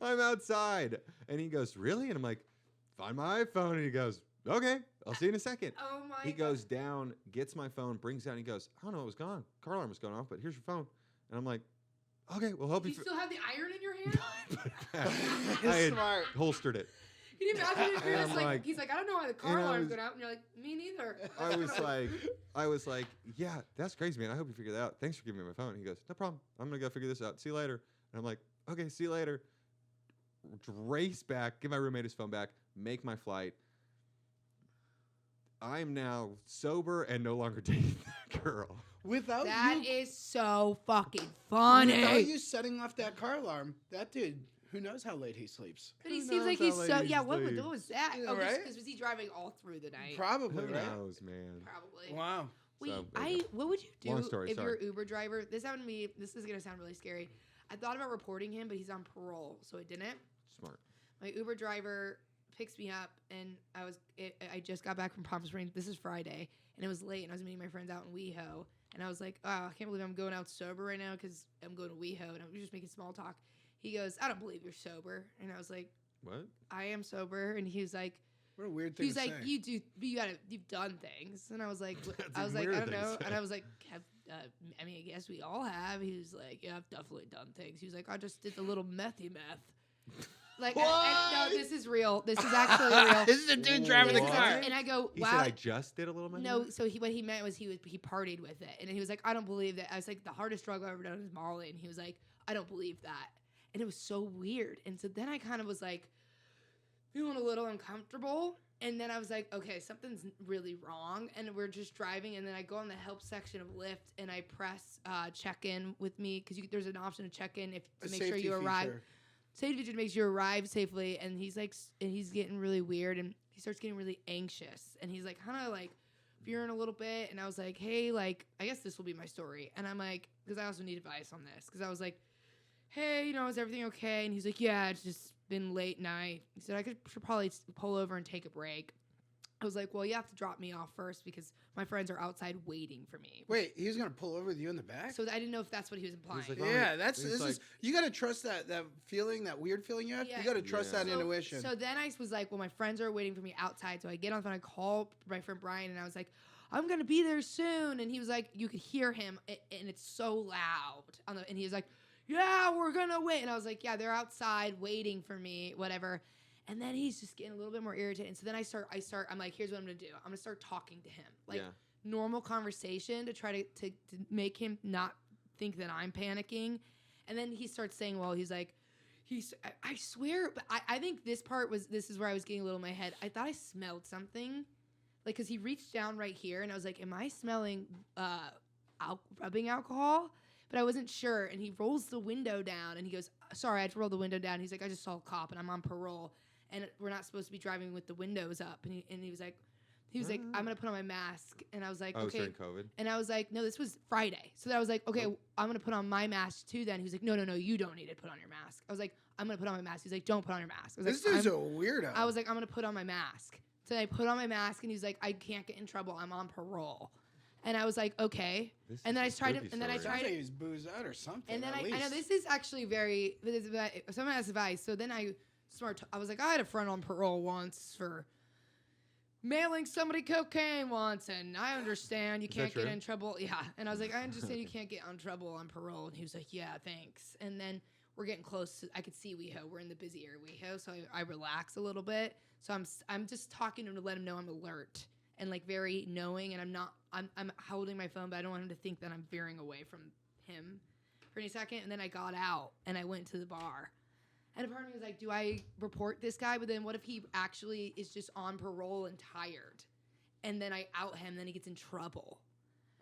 I'm outside. And he goes, really? And I'm like, find my iPhone. And he goes, okay, I'll see you in a second. Oh my He God. goes down, gets my phone, brings it down. He goes, I don't know, it was gone. Car alarm was going off, but here's your phone. And I'm like, okay, well, hope Do you. you still have the iron in your hand? I had Smart. holstered it. Can you imagine if you're And just I'm like, like- he's like, I don't know why the car and I alarm's was- going out. And you're like, me neither. I was like, yeah, that's crazy, man. I hope you figure that out. Thanks for giving me my phone. He goes, no problem. I'm gonna go figure this out. See you later. And I'm like, okay, see you later. Race back, give my roommate his phone back, make my flight. I'm now sober and no longer dating that girl. Without That you, is so fucking funny. without you setting off that car alarm, that dude, who knows how late he sleeps? But he Who seems like knows he's how so. late Yeah, he what sleeps? was that? Yeah, Oh, right? because was he driving all through the night? Probably, Who right? knows, man? Probably. Wow. Wait, So, there you what would you do Long story, if you're sorry. an Uber driver? This happened to me. This is gonna sound really scary. I thought about reporting him, but he's on parole, so I didn't. Smart. My Uber driver picks me up, and I just got back from Palm Springs. This is Friday, and it was late, and I was meeting my friends out in WeHo, and I was like, oh, I can't believe I'm going out sober right now because I'm going to WeHo, and I'm just making small talk. He goes, I don't believe you're sober, and I was like, What? I am sober, and he was like, What a weird thing he's to like, say. you've done things, and I was like, That's I was a like, I weird don't thing to know, say. and I was like, I mean, I guess we all have. He was like, yeah, I've definitely done things. He was like, I just did the little methy meth. Like, no, this is real. This is actually real. This is a dude driving the What? car. And I go, He wow. said I just did a little money. No, so what he meant was he partied with it, and he was like, I don't believe that. I was like, the hardest drug I've ever done is Molly, and he was like, I don't believe that, and it was so weird. And so then I kind of was like, feeling a little uncomfortable, and then I was like, okay, something's really wrong, and we're just driving, and then I go on the help section of Lyft, and I press check in with me because there's an option to check in to make sure you arrive. Safety feature makes you arrive safely, and he's like, and he's getting really weird, and he starts getting really anxious, and he's like, kind of like fearing a little bit, and I was like, hey, like, I guess this will be my story, and I'm like, because I also need advice on this, because I was like, hey, is everything okay? And he's like, yeah, it's just been late night. He said I should probably pull over and take a break. I was like, well, you have to drop me off first because my friends are outside waiting for me. Wait, he was gonna pull over with you in the back? So I didn't know if that's what he was implying. like, Yeah, He's this like- is you gotta trust that feeling, that weird feeling you have. Yeah. You gotta trust Yeah. that intuition. So then I was like, well, my friends are waiting for me outside. So I get on the phone, I call my friend Brian, and I was like, I'm going to be there soon. And he was like, you could hear him, and it's so loud. And he was like, yeah, we're going to wait. And I was like, yeah, they're outside waiting for me, whatever. And then he's just getting a little bit more irritated. And so then I'm like, here's what I'm going to do. I'm going to start talking to him. Like normal conversation to try to make him not think that I'm panicking. And then he starts saying, well, he's like, I swear, but I think this is where I was getting a little in my head. I thought I smelled something. Like, because he reached down right here, and I was like, am I smelling rubbing alcohol? But I wasn't sure. And he rolls the window down, and he goes, sorry, I had to roll the window down. He's like, I just saw a cop, and I'm on parole, and we're not supposed to be driving with the windows up. And he was like, I'm going to put on my mask. And I was like, Oh, okay. during COVID. And I was like, no, this was Friday. So then I was like, okay, I'm going to put on my mask too then. He was like, no, you don't need to put on your mask. I was like, I'm going to put on my mask. He's like, don't put on your mask. I was This like, dude's a weirdo. I was like, I'm going to put on my mask. So I put on my mask, and he's like, I can't get in trouble. I'm on parole. And I was like, okay. This And then I is a tried to, spooky and then I story. Sounds tried like to, he was boozed out or something. and then at I know least. this is actually someone has advice. So then I was like, I had a friend on parole once for mailing somebody cocaine once, and I understand you Is can't that get true? in trouble. Yeah. And I was like, I understand you can't get on trouble on parole. And he was like, yeah, thanks. And then we're getting close. I could see WeHo. We're in the busy area of WeHo, so I relax a little bit. So I'm just talking to him to let him know I'm alert and like very knowing, and I'm holding my phone, but I don't want him to think that I'm veering away from him for any second. And then I got out and I went to the bar. And a part of me was like, do I report this guy? But then what if he actually is just on parole and tired? And then I out him, then he gets in trouble.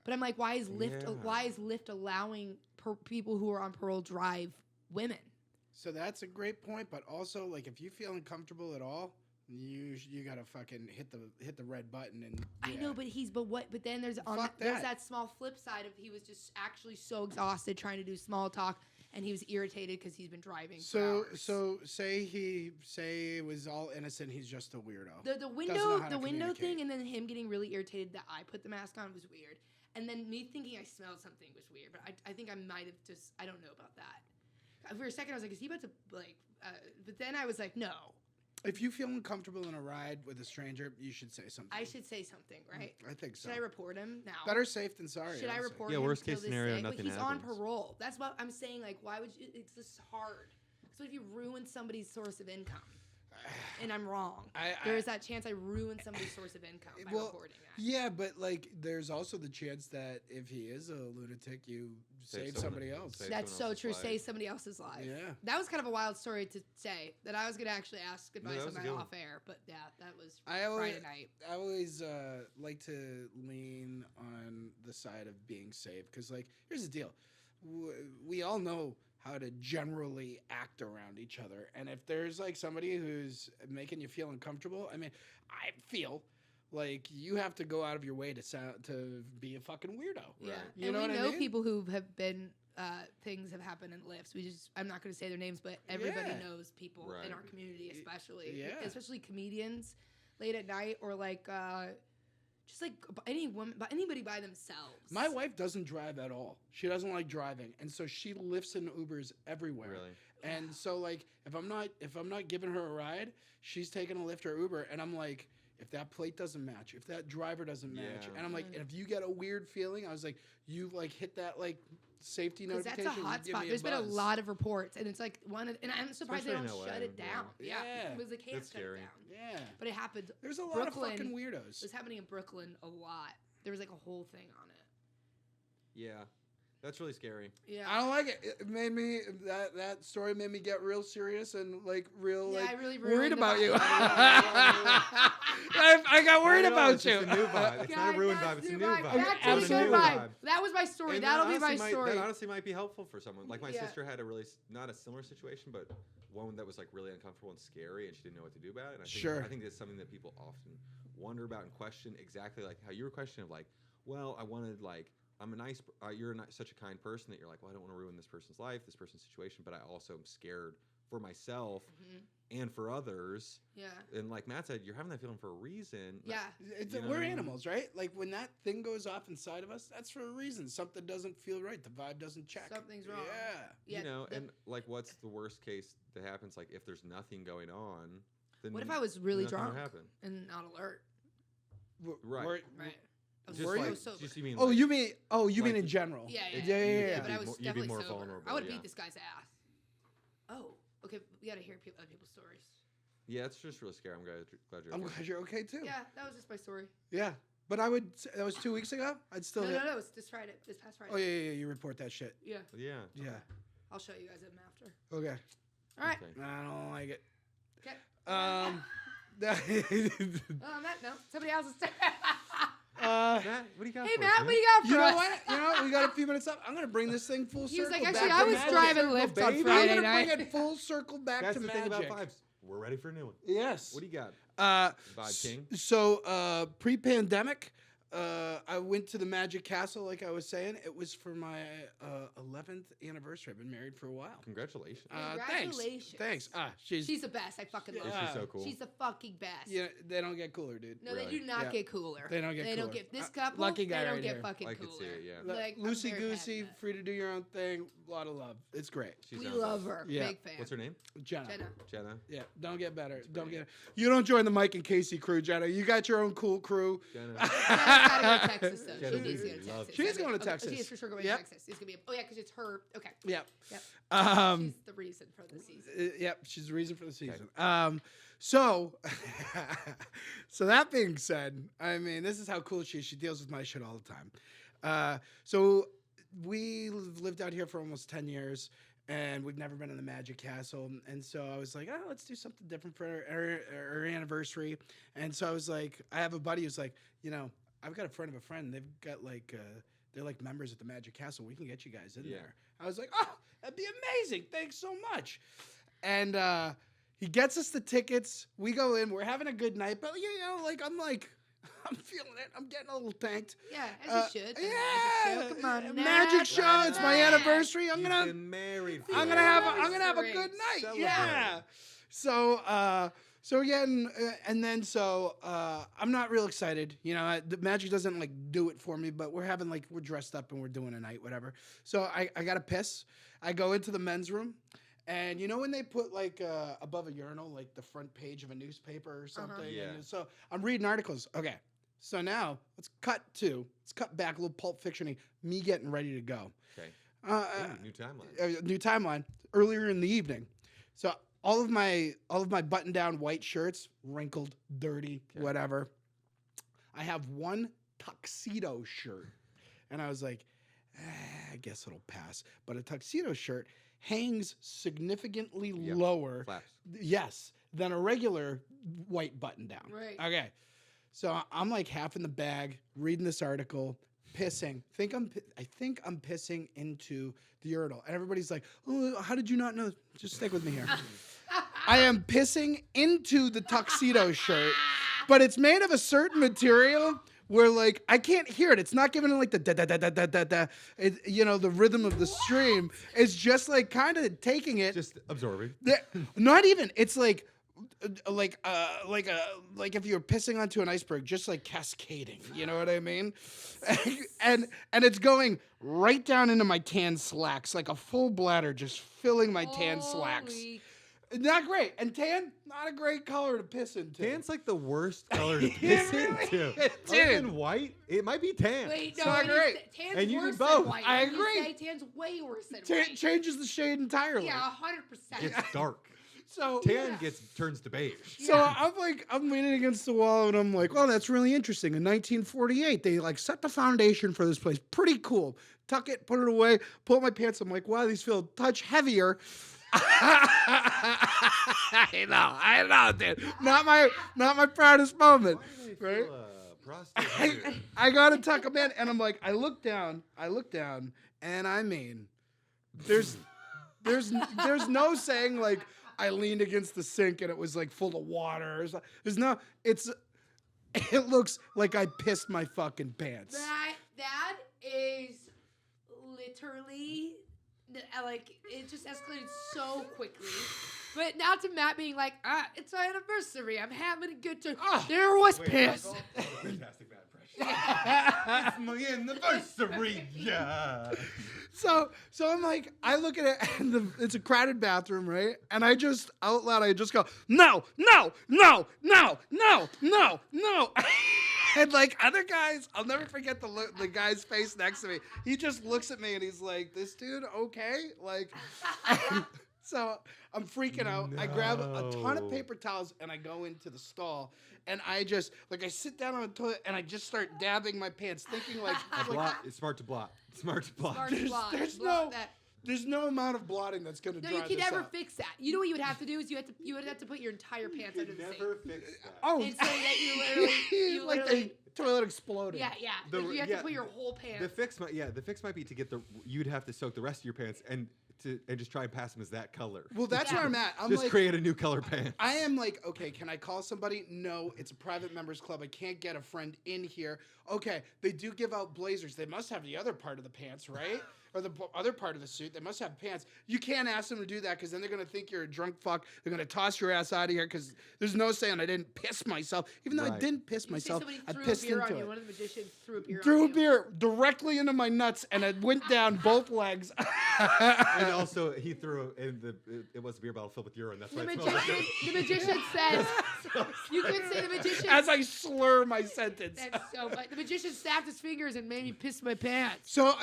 But I'm like, why is Lyft allowing people who are on parole drive women? So that's a great point, but also, like, if you feel uncomfortable at all, You gotta fucking hit the red button and. I know, but then there's Fuck there's that. that small flip side of he was just actually so exhausted trying to do small talk, and he was irritated because he's been driving. for hours. Say it was all innocent. He's just a weirdo. The Doesn't know window how to thing, communicate. and then him getting really irritated that I put the mask on was weird, and then me thinking I smelled something was weird. But I think I might have just I don't know about that. For a second I was like, is he about to like? But then I was like, no. If you feel uncomfortable in a ride with a stranger, you should say something. I should say something, right? I think so. Should I report him now? Better safe than sorry. Should I honestly. report Yeah, him? worst case till this scenario, day? nothing But he's on happens. parole. That's what I'm saying. Like, why would you? It's just hard. So if you ruin somebody's source of income, and I'm wrong, there is that chance I ruin somebody's source of income by reporting that. Yeah, but like, there's also the chance that if he is a lunatic, you save somebody else. save That's so someone else's true. life. Save somebody else's life. Yeah. That was kind of a wild story to say that I was going to actually ask advice that on was a my good one. off air, but yeah, that was I always, Friday night. I always like to lean on the side of being safe because, like, here's the deal: we all know how to generally act around each other, and if there's like somebody who's making you feel uncomfortable, I mean, I feel like you have to go out of your way to be a fucking weirdo. Yeah, You and know we what I know mean? people who have been things have happened in lifts. I'm not going to say their names, but everybody Yeah. knows people in Right. our community, especially, Yeah. especially comedians late at night or like just like anybody by themselves. My wife doesn't drive at all. She doesn't like driving, and so she lifts in Ubers everywhere. Really? And so, like, if I'm not giving her a ride, she's taking a Lyft or Uber, and I'm like, if that plate doesn't match, if that driver doesn't match, Yeah. and I'm like, and if you get a weird feeling, I was like, you like hit that like safety Because that's notification. a hot give me spot. There's been a buzz. lot of reports, and it's like and I'm surprised they Especially don't in shut LA, it down. yeah. Yeah. because they can't That's shut scary. it down. Yeah, But it happened. there's a lot Brooklyn of fucking It weirdos. was happening in Brooklyn a lot. There was like a whole thing on it. Yeah, that's really scary. Yeah. I don't like it. It made me that story made me get real serious and like real Yeah, like I really worried ruined the about vibe. you. I got worried I know, about it's you. just a new vibe. It's not a Guys, ruined that's vibe. It's a new new vibe. vibe. That's Okay, a absolutely. good New vibe. That was my story. And That'll be my story. That honestly might be helpful for someone. Like my Yeah. sister had a really not a similar situation, but one that was like really uncomfortable and scary, and she didn't know what to do about it. And Sure. I think that's something that people often wonder about and question. Exactly like how you were questioning of like, well, I wanted like I'm a nice. You're not such a kind person that you're like, well, I don't want to ruin this person's life, this person's situation, but I also am scared for myself Mhm. and for others. Yeah. And like Matt said, you're having that feeling for a reason. Yeah. It's, You know we're what I mean? animals, right? Like when that thing goes off inside of us, that's for a reason. Something doesn't feel right. The vibe doesn't check. Something's wrong. Yeah. Yeah. You know, the- and like, what's the worst case that happens? Like, if there's nothing going on, then what if I was really nothing would drunk happen. and not alert? Right. Right. I was Just Were like, you so sober. just you mean? Oh, like, you mean Like- in general? Yeah, yeah, yeah, yeah. But I was You'd be definitely more sober. vulnerable, I would yeah. beat this guy's ass. Oh, okay. We gotta hear other people's stories. Yeah, it's just really scary. I'm glad you're. I'm okay. glad you're okay too. Yeah, that was just my story. Yeah. But I would say that was 2 weeks ago. I'd still. No, hit- no, it's this Friday. This past Friday. Oh yeah. You report that shit. Yeah. Yeah. Yeah. I'll show you guys them after. Okay. All right. Okay. I don't like it. Okay. Uh, Matt, no. Somebody else's turn. Matt, what do you got? Hey, for Matt, us, what do you got for you know us? what? You know, we got a few minutes up. I'm gonna bring this thing full He was circle. like, back actually, to I was magic. driving Lyft on baby. Friday I'm gonna night. bring it full circle back That's to the magic. thing about vibes. We're ready for a new one. Yes. What do you got? S- King? So, pre-pandemic, I went to the Magic Castle, like I was saying. It was for my 11th anniversary. I've been married for a while. Congratulations. Congratulations. Thanks. She's the best. I fucking love Yeah. her. She's so cool. She's the fucking best. Yeah, they don't get cooler, dude. No, Really? they do not Yeah. get cooler. They don't get They don't cooler. get this couple. Lucky guy They don't right get here. fucking I cooler. could see it, yeah. Like, I'm Loosey very goosey, happy. free to do your own thing. A lot of love. It's great. She We sounds love awesome. her. Yeah. Big fan. What's her name? Jenna. Jenna. Yeah, don't get better. Don't great. get. You don't join the Mike and Casey crew, Jenna. You got your own cool crew. Jenna. Jenna's gotta go to Texas, though. Jenna, She needs to go dude, to love Texas. She is going to Okay, Texas. She is for sure going Yep. to Texas. It's gonna be. Oh yeah, because it's her. Okay. Yep. Yep. Um, She's the reason for the season. Yep, she's the reason for the season. So, so that being said, I mean, this is how cool she is. She deals with my shit all the time. So we lived out here for almost 10 years, and we've never been in the Magic Castle. And so I was like, oh, let's do something different for our anniversary. And so I was like, I have a buddy who's like, you know, I've got a friend of a friend. They've got like, they're like members at the Magic Castle. We can get you guys in Yeah. there. I was like, oh, that'd be amazing. Thanks so much. And He gets us the tickets. We go in. We're having a good night, but I'm feeling it. I'm getting a little tanked. Yeah, as you should. The Yeah, Magic show. Come on, magic show. It's my anniversary. I'm You've gonna been married. I'm for gonna have a, years. I'm gonna have a good night. Celebrate. Yeah. So again, and then I'm not real excited. You know, the magic doesn't like do it for me, but we're dressed up and we're doing a night, whatever. So I gotta piss. I go into the men's room, and you know when they put like above a urinal, like the front page of a newspaper or something. Yeah. And so I'm reading articles. Okay. So now let's cut back a little Pulp Fiction-y, me getting ready to go. Okay. Ooh, New timeline. new timeline earlier in the evening. So all of my button down white shirts, wrinkled, dirty, Okay. whatever. I have one tuxedo shirt, and I was like, I guess it'll pass. But a tuxedo shirt hangs significantly Yep. lower, Flaps. yes, than a regular white button down. Right. Okay. So I'm like half in the bag, reading this article, pissing. I think I'm pissing into the urinal, and everybody's like, "Oh, how did you not know?" Just stick with me here. I am pissing into the tuxedo shirt, but it's made of a certain material where like I can't hear it. It's not giving it like the da da da da da da da. You know, the rhythm of the stream. It's just like kind of taking it. Just absorbing. Not even. It's like if you were pissing onto an iceberg, just like cascading. You know what I mean? and it's going right down into my tan slacks, like a full bladder, just filling my tan slacks. Holy- Not great. And tan, not a great color to piss into. Tan's like the worst color to It piss really into. is, Other dude. than white, it might be tan. Wait, It's no, not great. Tan's And you do worse both. than white. I When you agree. say Tan's way worse than Tan white. changes the shade entirely. Yeah, 100%. It's dark. So Tan turns to beige. So I'm leaning against the wall and I'm like, well, that's really interesting. In 1948, they like set the foundation for this place. Pretty cool. Tuck it, put it away, pull up my pants. I'm like, wow, these feel a touch heavier. I know, dude. Not my proudest moment. Why do they Right? feel, prostate here? I gotta tuck them in, and I'm like, I look down, and I mean, there's no saying like I leaned against the sink and it was like full of water. There's no. It looks like I pissed my fucking pants. That is literally like it just escalated so quickly. But now to Matt being like, it's our anniversary. I'm having a good time. There was piss. Fantastic bad impression. It's my anniversary. Yeah. So I'm like, I look at it, and it's a crowded bathroom, right? And I just out loud, I just go, no. And like other guys, I'll never forget the guy's face next to me. He just looks at me and he's like, "This dude, okay?" Like, so I'm freaking out. I grab a ton of No. paper towels and I go into the stall. And I just I sit down on the toilet and I just start dabbing my pants, thinking like It's smart to blot. Smart to blot. Smart There's- blot. there's Blot no- that. there's no amount of blotting that's gonna No, dry you can this never up. fix that. You know what you would have to do is you would have to put your entire pants under the sink. fix that. Oh, And so that you like literally the toilet exploded. yeah. The- Like you have yeah, to put your whole pants. The fix might be to get you'd have to soak the rest of your pants and just try and pass them as that color. Well, that's Yeah. where I'm at. I'm Just like, create a new color pants. I am like, okay, can I call somebody? No, it's a private members club. I can't get a friend in here. Okay, they do give out blazers. They must have the other part of the pants, right? Or the other part of the suit. They must have pants. You can't ask them to do that because then they're going to think you're a drunk fuck. They're going to toss your ass out of here because there's no saying I didn't piss myself. Even though I Right. didn't piss You say myself, somebody I threw pissed a beer into on you. it. One of the magicians threw a beer Threw on a you. beer directly into my nuts and it went down both legs. And also, he threw it was a beer bottle filled with urine. That's The why it smelled like magician says, you could say the magician. As I slur my sentence. That's so funny. The magician snapped his fingers and made me piss my pants. So,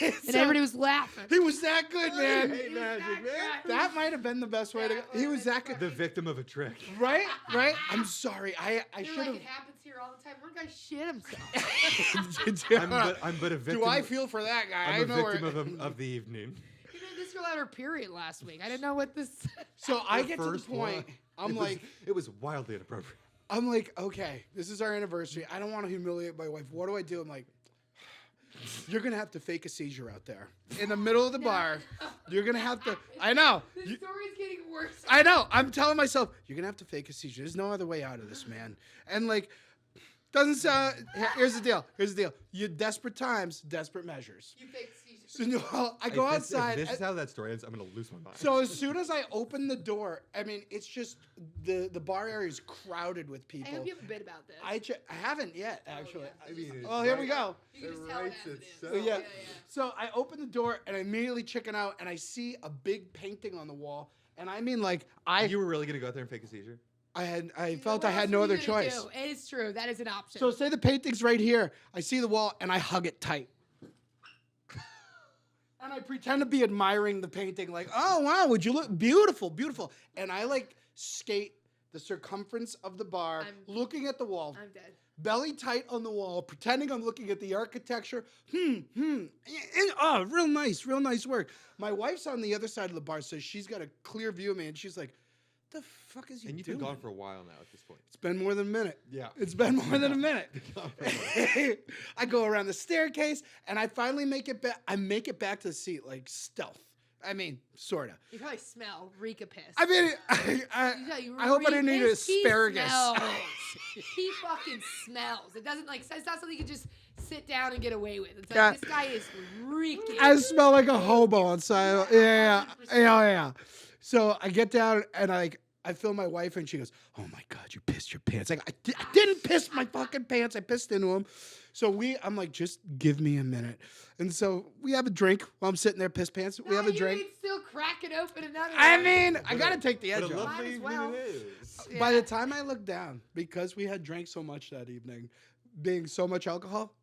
And everybody was laughing. he was that good, man. Hey, magic, man. That might have been the best way to go. He was that good. the victim of a trick. Right? I'm sorry. I They're should like, have. it happens here all the time. One guy shit himself. I'm but a victim. Do I feel for that guy? I'm I a know victim of the evening. You know, this girl had her period last week. I didn't know what this. So I The get to the first point. one. It was wildly inappropriate. I'm like, okay, this is our anniversary. I don't want to humiliate my wife. What do I do? I'm like, You're gonna have to fake a seizure out there in the middle of the bar. You're gonna have to. I know. The story's getting worse. I know. I'm telling myself, you're gonna have to fake a seizure. There's no other way out of this, man. And like, doesn't sound. Here's the deal. Here's the deal. You desperate times, desperate measures. You fake seizure. So no, I go outside. If this is how that story ends, I'm gonna lose my mind. So as soon as I open the door, I mean, it's just the bar area is crowded with people. I hope you have a bit about this. I haven't yet, actually. yeah. I mean, Oh, here we go. You can It just tell it writes as it is. itself. Yeah. yeah. So I open the door and I immediately chicken out, and I see a big painting on the wall, and I mean, like You were really gonna go out there and fake a seizure? I You felt know I what had else no are other you gonna choice. do? It is true. That is an option. So say the painting's right here. I see the wall and I hug it tight. And I pretend to be admiring the painting, like, oh wow, would you look beautiful, beautiful. And I like skate the circumference of the bar, looking at the wall, I'm dead. belly tight on the wall, pretending I'm looking at the architecture. Oh, real nice work. My wife's on the other side of the bar, so she's got a clear view of me, and she's like, the fuck is you And you've doing? been gone for a while now at this point. It's been more than a minute. Yeah. It's been more than a minute. Gone for a while. I go around the staircase and I finally make it back. I make it back to the seat like stealth. I mean, sorta. You probably smell Rika piss. I mean, You I hope I didn't eat Rika's- he asparagus. smells. He fucking smells. It doesn't like. It's not something you can just sit down and get away with. It's like Yeah. this guy is reeking. I smell like a hobo on side. Yeah. So I get down and I feel my wife and she goes, "Oh my God, you pissed your pants!" Like I didn't piss my fucking pants. I pissed into them. So I'm like, just give me a minute. And so we have a drink while I'm sitting there, piss pants. We have a drink. You'd still crack it open another. I one. mean, I gotta take the edge What a off. Might lovely as well. evening it is. Yeah. By the time I look down, because we had drank so much that evening, being so much alcohol,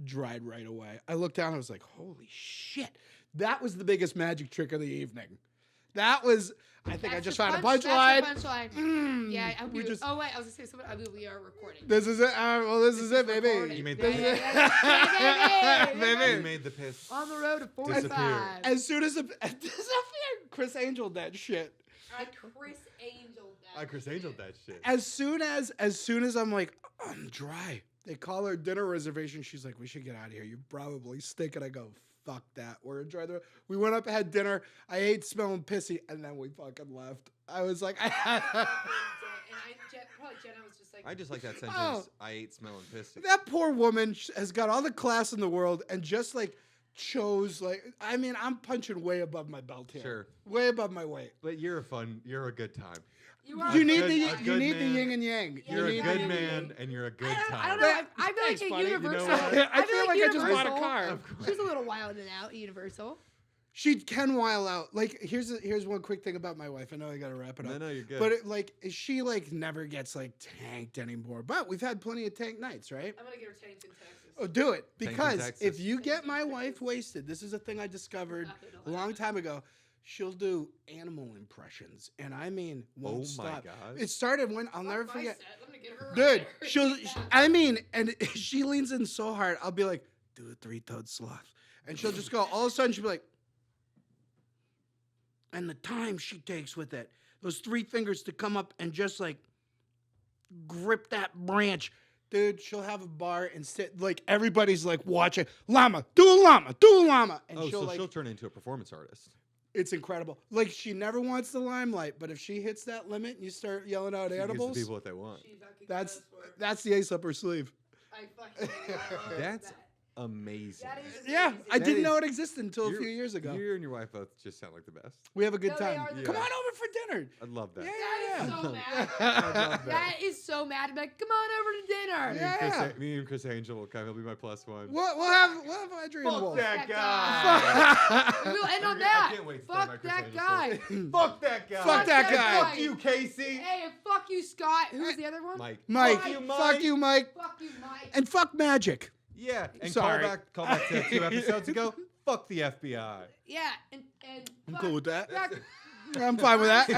dried right away. I looked down, I was like, holy shit. That was the biggest magic trick of the evening. That was, I think I That's just the found a punch- punchline. That's the punchline. Mm. Yeah, I hope We you. just- Oh wait, I was gonna say something. I mean, we are recording. This is it. Well, this is it, baby. recording. You made Yeah, the- yeah, baby. Baby. You made the piss. On the road to Disappear. 45. As soon as Chris Angel that shit. Chris Angel. Chris Angel that shit. As soon as I'm like, I'm dry. They call her dinner reservation. She's like, we should get out of here. You probably stink. And I go, fuck that. We're enjoying the. We went up and had dinner. I ate smelling pissy, and then we fucking left. I was like, Probably Jenna was just like. I just like that sentence. Oh. I ate smelling piss. that poor woman has got all the class in the world and just like chose like. I mean, I'm punching way above my belt here. Sure. Way above my weight. But you're a good time. You are. You A need good- the a you good need the man. yin and yang. Yeah, You're a you good gotta be- man and you're a good time. I don't know. I feel Thanks, like at buddy. You know Universal. what? I feel like I just bought a Universal- car. Of course. She's a little wild and out at Universal. She can while out. Like here's one quick thing about my wife. I know I gotta wrap it up. No, you're good. But she like never gets like tanked anymore. But we've had plenty of tank nights, right? I'm gonna get her tanked in Texas. Oh, do it. Tanked in Because Texas. if you get my wife wasted, this is a thing I discovered a long time ago. She'll do animal impressions. And I mean won't Oh my stop. God. It started when I'll never My forget. set, let me get her up Dude, there. I mean, and she leans in so hard, I'll be like, do a three-toed sloth. And she'll just go, all of a sudden she'll be like, and the time she takes with it, those three fingers to come up and just like grip that branch. Dude, she'll have a bar and sit, like everybody's like watching, llama, do a llama, do a llama. And Oh, she'll so like, she'll turn into a performance artist. it's incredible. Like she never wants the limelight, but if she hits that limit and you start yelling out She gives animals, the people what they want. She fucking that's goes for it. that's the ace up her sleeve. I fucking love That's that. amazing. That is Yeah, amazing. I That didn't know is- it existed until a You're- few years ago. You and your wife both just sound like the best. We have a good No, they time. are the Come best. on over for dinner. I love that. Yeah, That is yeah, so mad. I love that. That is so mad. I'm like, come on over to dinner. Me, Yeah. and me and Chris Angel will come. He'll be my plus one. We'll have Audrey and Fuck Wolf. that guy. guy. We'll end on I that. can't wait to start my Fuck Chris that Angel guy. Fuck that guy. Fuck that guy. Fuck you, Casey. Hey, and fuck you, Scott. Who's the other one? Mike. Mike, Fuck you, fuck you, Mike, Fuck you, Mike. and fuck Magic. Yeah, and Sorry. call back to 2 episodes ago. Fuck the FBI. Yeah, and I'm fuck- cool with that. fuck- I'm fine with that.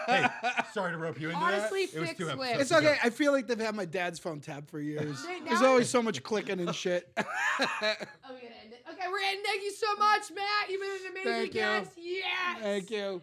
Hey, sorry to rope you into Honestly, that. It was fix 2 Swift. episodes It's ago. okay. I feel like they've had my dad's phone tapped for years. They- There's now- always so much clicking and shit. Oh, we're gonna end it. Okay, we're ending. Thank you so much, Matt. You've been an amazing Thank you. guest. Yes. Thank you.